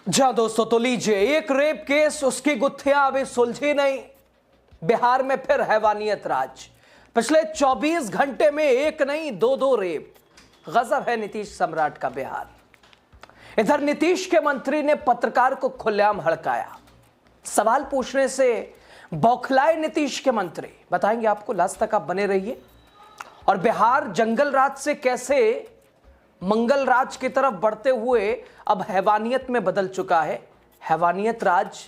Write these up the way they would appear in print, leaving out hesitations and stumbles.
जहां दोस्तों तो लीजिए, एक रेप केस, उसकी गुत्थियां अभी सुलझी नहीं। बिहार में फिर हैवानियत राज। पिछले 24 घंटे में एक नहीं दो रेप। गजब है नीतीश सम्राट का बिहार। इधर नीतीश के मंत्री ने पत्रकार को खुलेआम हड़काया। सवाल पूछने से बौखलाए नीतीश के मंत्री। बताएंगे आपको, लास्ट तक आप बने रहिए। और बिहार जंगल राज से कैसे मंगल राज की तरफ बढ़ते हुए अब हैवानियत में बदल चुका है। हैवानियत राज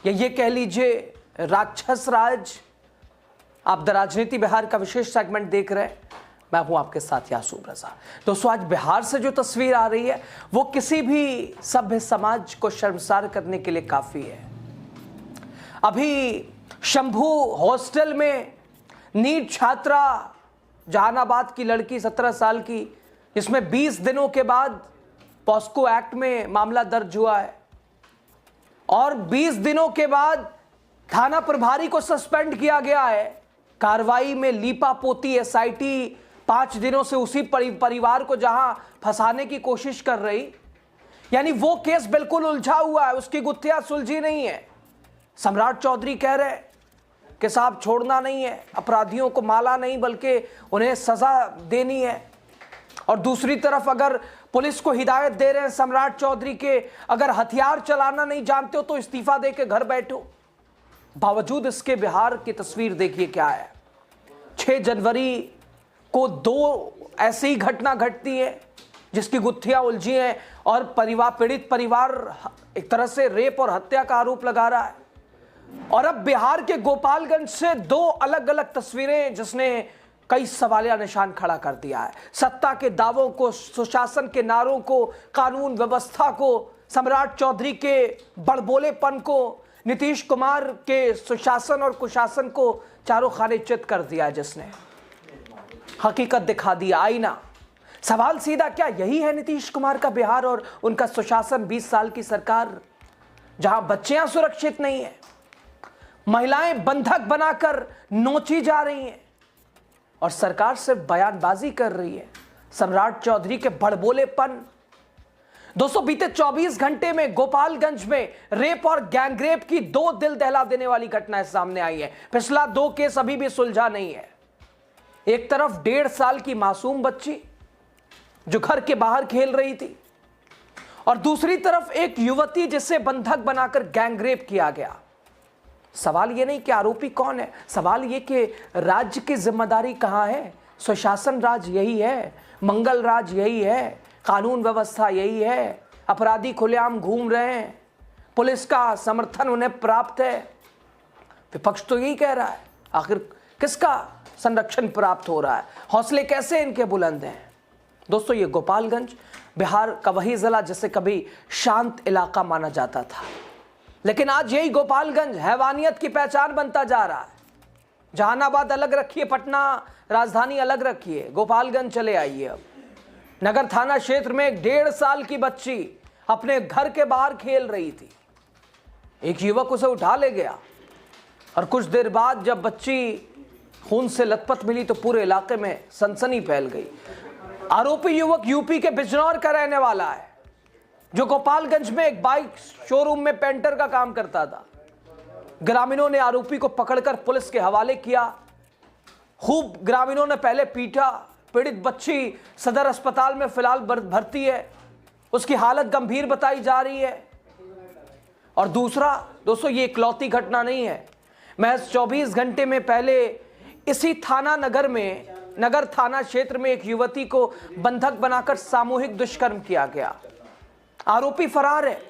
या ये कह लीजिए राक्षस राज। आप द राजनीति बिहार का विशेष सेगमेंट देख रहे हैं। मैं हूं आपके साथ यासूब रजा। दोस्तों, आज बिहार से जो तस्वीर आ रही है वो किसी भी सभ्य समाज को शर्मसार करने के लिए काफी है। अभी शंभू हॉस्टल में नीट छात्रा, जहानाबाद की लड़की 17 साल की, जिसमें 20 दिनों के बाद पॉस्को एक्ट में मामला दर्ज हुआ है और 20 दिनों के बाद थाना प्रभारी को सस्पेंड किया गया है। कार्रवाई में लीपापोती एसआईटी 5 दिनों से उसी परिवार को जहां फंसाने की कोशिश कर रही, यानी वो केस बिल्कुल उलझा हुआ है, उसकी गुत्थियां सुलझी नहीं है। सम्राट चौधरी कह रहे कि साहब छोड़ना नहीं है, अपराधियों को माला नहीं बल्कि उन्हें सजा देनी है। और दूसरी तरफ अगर पुलिस को हिदायत दे रहे हैं सम्राट चौधरी के, अगर हथियार चलाना नहीं जानते हो तो इस्तीफा दे के घर बैठो। बावजूद इसके बिहार की तस्वीर देखिए क्या है। 6 जनवरी को 2 ऐसी ही घटना घटती है जिसकी गुत्थियां उलझी हैं और पीड़ित परिवार एक तरह से रेप और हत्या का आरोप लगा रहा है। और अब बिहार के गोपालगंज से 2 अलग अलग तस्वीरें जिसने कई सवालिया निशान खड़ा कर दिया है। सत्ता के दावों को, सुशासन के नारों को, कानून व्यवस्था को, सम्राट चौधरी के बड़बोलेपन को, नीतीश कुमार के सुशासन और कुशासन को चारों खाने चित कर दिया, जिसने हकीकत दिखा दिया, आईना। सवाल सीधा, क्या यही है नीतीश कुमार का बिहार और उनका सुशासन? 20 साल की सरकार जहां बच्चियां सुरक्षित नहीं है, महिलाएं बंधक बनाकर नोची जा रही हैं और सरकार सिर्फ बयानबाजी कर रही है। सम्राट चौधरी के बड़बोलेपन। दोस्तों, बीते 24 घंटे में गोपालगंज में रेप और गैंगरेप की 2 दिल दहला देने वाली घटनाएं सामने आई है। पिछला 2 केस अभी भी सुलझा नहीं है। एक तरफ 1.5 साल की मासूम बच्ची जो घर के बाहर खेल रही थी और दूसरी तरफ एक युवती जिसे बंधक बनाकर गैंगरेप किया गया। सवाल ये नहीं कि आरोपी कौन है, सवाल ये कि राज्य की जिम्मेदारी कहां है। सुशासन राज यही है, मंगल राज यही है, कानून व्यवस्था यही है। अपराधी खुलेआम घूम रहे हैं, पुलिस का समर्थन उन्हें प्राप्त है। विपक्ष तो यही कह रहा है, आखिर किसका संरक्षण प्राप्त हो रहा है? हौसले कैसे इनके बुलंद हैं? दोस्तों, ये गोपालगंज बिहार का वही जिला जिसे कभी शांत इलाका माना जाता था, लेकिन आज यही गोपालगंज हैवानियत की पहचान बनता जा रहा है। जहानाबाद अलग रखिए, पटना राजधानी अलग रखिए, गोपालगंज चले आइए। अब नगर थाना क्षेत्र में एक 1.5 साल की बच्ची अपने घर के बाहर खेल रही थी। एक युवक उसे उठा ले गया और कुछ देर बाद जब बच्ची खून से लथपथ मिली तो पूरे इलाके में सनसनी फैल गई। आरोपी युवक यूपी के बिजनौर का रहने वाला है, जो गोपालगंज में एक बाइक शोरूम में पेंटर का काम करता था। ग्रामीणों ने आरोपी को पकड़कर पुलिस के हवाले किया। खूब ग्रामीणों ने पहले पीटा। पीड़ित बच्ची सदर अस्पताल में फिलहाल भर्ती है, उसकी हालत गंभीर बताई जा रही है। और दूसरा, दोस्तों, ये इकलौती घटना नहीं है। महज 24 घंटे में पहले इसी नगर थाना क्षेत्र में एक युवती को बंधक बनाकर सामूहिक दुष्कर्म किया गया। आरोपी फरार है।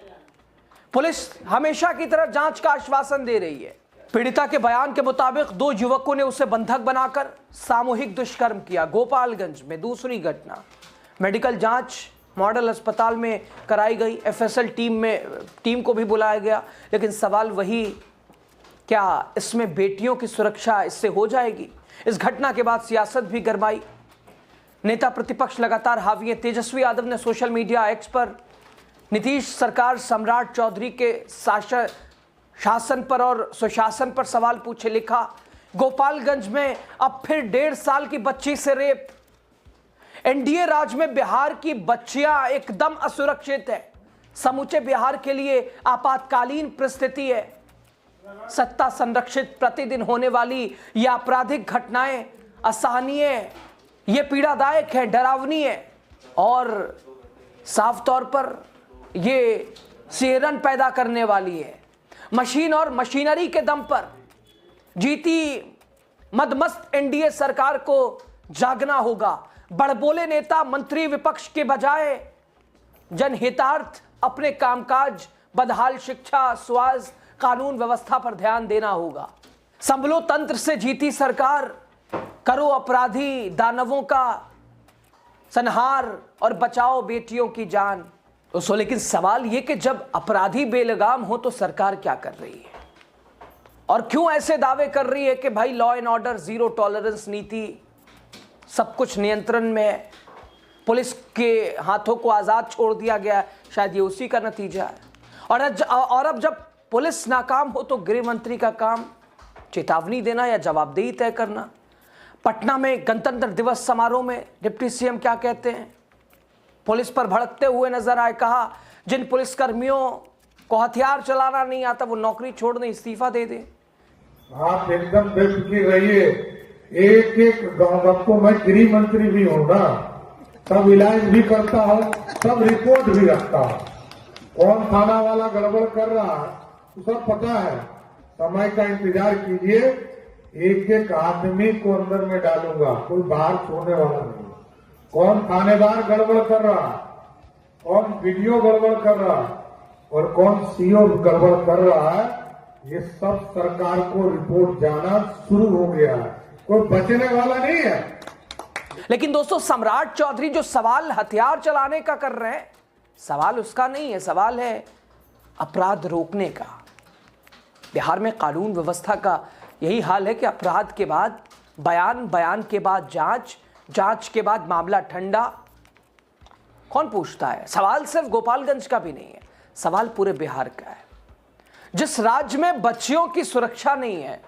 पुलिस हमेशा की तरह जांच का आश्वासन दे रही है। पीड़िता के बयान के मुताबिक 2 युवकों ने उसे बंधक बनाकर सामूहिक दुष्कर्म किया। गोपालगंज में दूसरी घटना। मेडिकल जांच मॉडल अस्पताल में कराई गई। एफएसएल टीम को भी बुलाया गया, लेकिन सवाल वही, क्या इसमें बेटियों की सुरक्षा इससे हो जाएगी? इस घटना के बाद सियासत भी गरमाई। नेता प्रतिपक्ष लगातार हावी है। तेजस्वी यादव ने सोशल मीडिया एक्स पर नीतीश सरकार सम्राट चौधरी के शासन पर और सुशासन पर सवाल पूछे। लिखा, गोपालगंज में अब फिर 1.5 साल की बच्ची से रेप। एनडीए राज में बिहार की बच्चियां एकदम असुरक्षित है। समूचे बिहार के लिए आपातकालीन परिस्थिति है। सत्ता संरक्षित प्रतिदिन होने वाली ये आपराधिक घटनाएं असहनीय, ये पीड़ादायक है, डरावनी है और साफ तौर पर ये सिहरन पैदा करने वाली है। मशीन और मशीनरी के दम पर जीती मदमस्त एनडीए सरकार को जागना होगा। बड़बोले नेता मंत्री विपक्ष के बजाय जनहितार्थ अपने कामकाज, बदहाल शिक्षा, स्वास्थ्य, कानून व्यवस्था पर ध्यान देना होगा। संभलो तंत्र से जीती सरकार, करो अपराधी दानवों का संहार और बचाओ बेटियों की जान। तो लेकिन सवाल यह कि जब अपराधी बेलगाम हो तो सरकार क्या कर रही है और क्यों ऐसे दावे कर रही है कि भाई law and order, zero tolerance नीति, सब कुछ नियंत्रण में है, पुलिस के हाथों को आजाद छोड़ दिया गया। शायद ये उसी का नतीजा है। और अब जब पुलिस नाकाम हो तो गृह मंत्री का काम चेतावनी देना या जवाबदेही तय करना। पटना में गणतंत्र दिवस समारोह में डिप्टी सीएम क्या कहते हैं? पुलिस पर भड़कते हुए नजर आए, कहा जिन पुलिसकर्मियों को हथियार चलाना नहीं आता वो नौकरी छोड़ने इस्तीफा दे दे। आप एकदम बेफिक्र रहिए। एक एक गाँव को मैं गृह मंत्री भी हूँ ना, सब इलाज भी करता हूँ, सब रिपोर्ट भी रखता हूँ। कौन थाना वाला गड़बड़ कर रहा है तो सब पता है। समय का इंतजार कीजिए, एक एक आदमी को अंदर में डालूंगा, कोई बाहर छोड़ने वाला नहीं। कौन थानेदार गड़बड़ कर रहा है, कौन वीडियो गड़बड़ कर रहा है और कौन सीओ गड़बड़ कर रहा है, ये सब सरकार को रिपोर्ट जाना शुरू हो गया है। कोई बचने वाला नहीं है। लेकिन दोस्तों, सम्राट चौधरी जो सवाल हथियार चलाने का कर रहे हैं, सवाल उसका नहीं है, सवाल है अपराध रोकने का। बिहार में कानून व्यवस्था का यही हाल है कि अपराध के बाद बयान, बयान के बाद जांच, जांच के बाद मामला ठंडा। कौन पूछता है? सवाल सिर्फ गोपालगंज का भी नहीं है, सवाल पूरे बिहार का है। जिस राज्य में बच्चियों की सुरक्षा नहीं है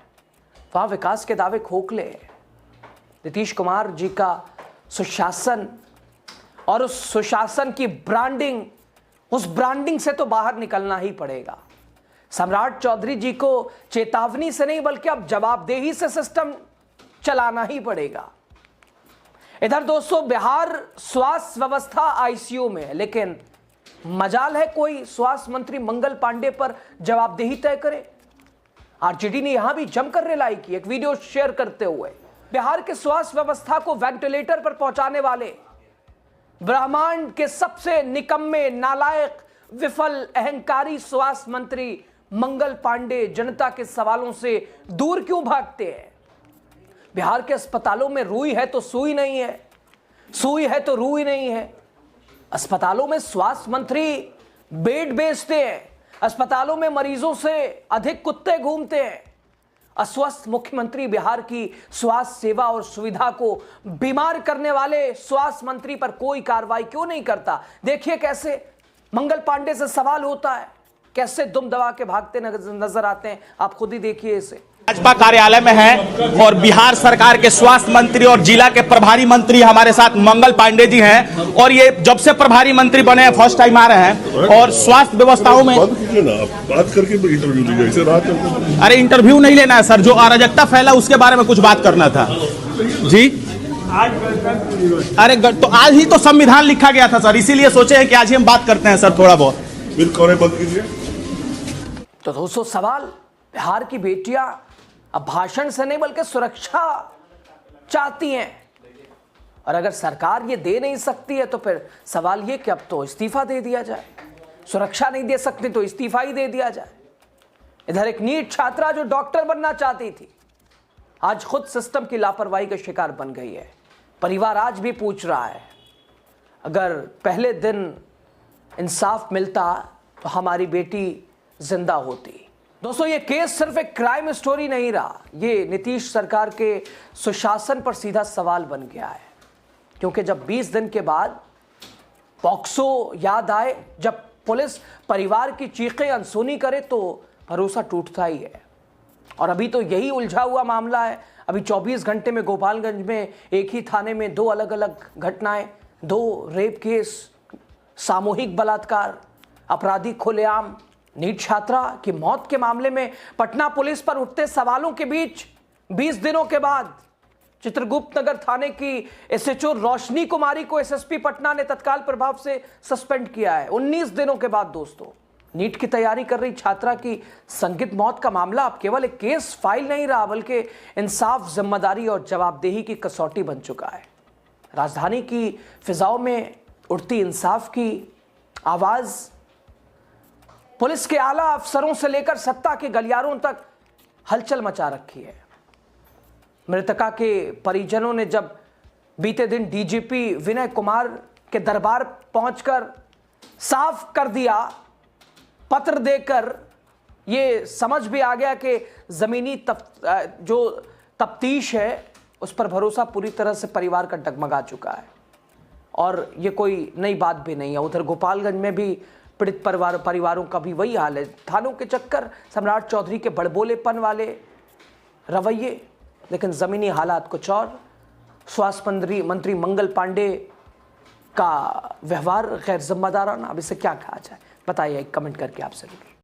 वहां विकास के दावे खोखले हैं। नीतीश कुमार जी का सुशासन और उस सुशासन की ब्रांडिंग, उस ब्रांडिंग से तो बाहर निकलना ही पड़ेगा। सम्राट चौधरी जी को चेतावनी से नहीं बल्कि अब जवाबदेही से सिस्टम चलाना ही पड़ेगा। इधर दोस्तों, बिहार स्वास्थ्य व्यवस्था आईसीयू में है, लेकिन मजाल है कोई स्वास्थ्य मंत्री मंगल पांडे पर जवाबदेही तय करे। आरजेडी ने यहां भी जमकर रिलाई की, एक वीडियो शेयर करते हुए बिहार के स्वास्थ्य व्यवस्था को वेंटिलेटर पर पहुंचाने वाले ब्रह्मांड के सबसे निकम्मे, नालायक, विफल, अहंकारी स्वास्थ्य मंत्री मंगल पांडे जनता के सवालों से दूर क्यों भागते हैं? बिहार के अस्पतालों में रुई है तो सुई नहीं है, सुई है तो रुई नहीं है। अस्पतालों में स्वास्थ्य मंत्री बेड बेचते हैं, अस्पतालों में मरीजों से अधिक कुत्ते घूमते हैं। अस्वस्थ मुख्यमंत्री बिहार की स्वास्थ्य सेवा और सुविधा को बीमार करने वाले स्वास्थ्य मंत्री पर कोई कार्रवाई क्यों नहीं करता? देखिए कैसे मंगल पांडे से सवाल होता है, कैसे दुम दबा के भागते नजर आते हैं। आप खुद ही देखिए इसे। भाजपा कार्यालय में है और बिहार सरकार के स्वास्थ्य मंत्री और जिला के प्रभारी मंत्री हमारे साथ मंगल पांडे जी हैं और ये जब से प्रभारी मंत्री बने हैं फर्स्ट टाइम आ रहे हैं और स्वास्थ्य व्यवस्थाओं में बात करके इंटरव्यू लीजिए। ऐसे रात अरे इंटरव्यू नहीं लेना है सर, जो अराजकता फैला उसके बारे में कुछ बात करना था जी। अरे तो आज ही तो संविधान लिखा गया था सर, इसीलिए सोचे हैं कि आज ही हम बात करते हैं सर थोड़ा बहुत। फिर कौन बंद कीजिए। तो दोस्तों, सवाल बिहार की बेटियां अब भाषण से नहीं बल्कि सुरक्षा चाहती हैं, और अगर सरकार ये दे नहीं सकती है तो फिर सवाल ये कि अब तो इस्तीफा दे दिया जाए। सुरक्षा नहीं दे सकती तो इस्तीफा ही दे दिया जाए। इधर एक नीट छात्रा जो डॉक्टर बनना चाहती थी आज खुद सिस्टम की लापरवाही का शिकार बन गई है। परिवार आज भी पूछ रहा है, अगर पहले दिन इंसाफ मिलता तो हमारी बेटी जिंदा होती। दोस्तों, ये केस सिर्फ एक क्राइम स्टोरी नहीं रहा, ये नीतीश सरकार के सुशासन पर सीधा सवाल बन गया है। क्योंकि जब 20 दिन के बाद पॉक्सो याद आए, जब पुलिस परिवार की चीखें अनसुनी करे तो भरोसा टूटता ही है। और अभी तो यही उलझा हुआ मामला है। अभी 24 घंटे में गोपालगंज में एक ही थाने में 2 अलग अलग घटनाएं, 2 रेप केस, सामूहिक बलात्कार, अपराधी खुलेआम। नीट छात्रा की मौत के मामले में पटना पुलिस पर उठते सवालों के बीच 20 दिनों के बाद चित्रगुप्त नगर थाने की एसएचओ रोशनी कुमारी को एसएसपी पटना ने तत्काल प्रभाव से सस्पेंड किया है। 19 दिनों के बाद दोस्तों, नीट की तैयारी कर रही छात्रा की संदिग्ध मौत का मामला अब केवल एक केस फाइल नहीं रहा, बल्कि इंसाफ, जिम्मेदारी और जवाबदेही की कसौटी बन चुका है। राजधानी की फिजाओं में उठती इंसाफ की आवाज पुलिस के आला अफसरों से लेकर सत्ता के गलियारों तक हलचल मचा रखी है। मृतका के परिजनों ने जब बीते दिन डीजीपी विनय कुमार के दरबार पहुंचकर साफ कर दिया, पत्र देकर, ये समझ भी आ गया कि जमीनी जो तफ्तीश है उस पर भरोसा पूरी तरह से परिवार का डगमगा चुका है। और ये कोई नई बात भी नहीं है। उधर गोपालगंज में भी पीड़ित परिवारों का भी वही हाल है। थानों के चक्कर, सम्राट चौधरी के बड़बोलेपन वाले रवैये, लेकिन ज़मीनी हालात कुछ और। स्वास्थ्य मंत्री मंगल पांडे का व्यवहार गैर जिम्मेदाराना। अब इसे क्या कहा जाए, बताइए कमेंट करके आप सभी।